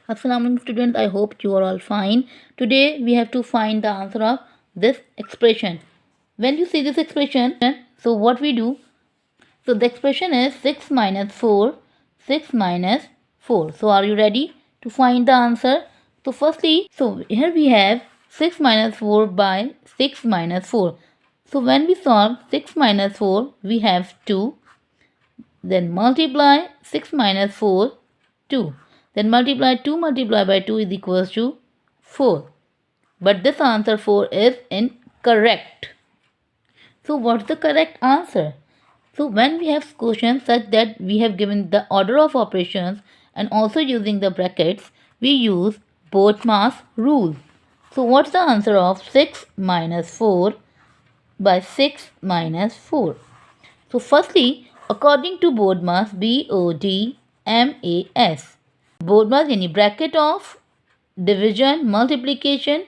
Assalamu alaikum students, I hope you are all fine. Today we have to find the answer of this expression. When you see this expression, so what we do? So the expression is 6 minus 4, 6 minus 4. So are you ready to find the answer? So firstly, so here we have 6 minus 4 by 6 minus 4. So when we solve 6 minus 4, we have 2. Then multiply 6 minus 4, 2. Then multiply 2 multiplied by 2 is equals to 4. But this answer 4 is incorrect. So what's the correct answer? So when we have questions such that we have given the order of operations and also using the brackets, we use BODMAS rule. So what's the answer of 6 minus 4 by 6 minus 4? So firstly, according to BODMAS, BODMAS, BODMAS यानी bracket of division, multiplication,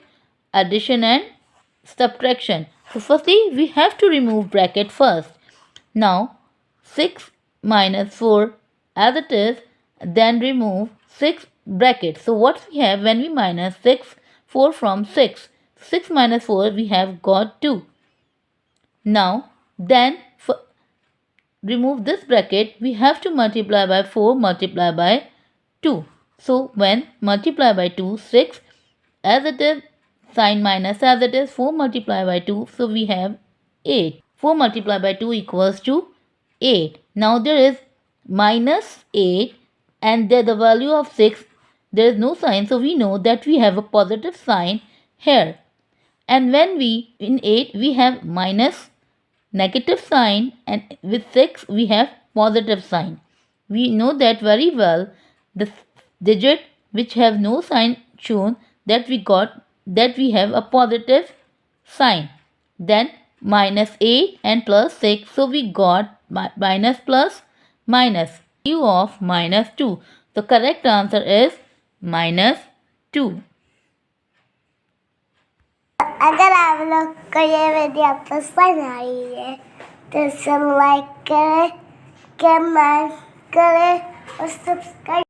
addition and subtraction. So firstly, we have to remove bracket first. Now 6 minus 4 as it is, then remove 6 bracket. So what we have when we minus 4 from 6? 6 minus 4 we have got 2. Now then remove this bracket, we have to multiply by 4 multiply by 2. So when multiply by 2, 6 as it is, sign minus as it is, 4 multiply by 2, so we have 8. 4 multiplied by 2 equals to 8. Now there is minus 8 and there the value of 6, there is no sign, so we know that we have a positive sign here. And when we in 8 we have minus negative sign and with 6 we have positive sign. We know that very well. The digit which have no sign shown, that we have a positive sign. Then minus 8 and plus 6, so we got minus plus minus, value of minus 2. The correct answer is minus 2. अगर आप लोग को ये video पसंद आई है तो like करें, comment करें और सब्सक्राइब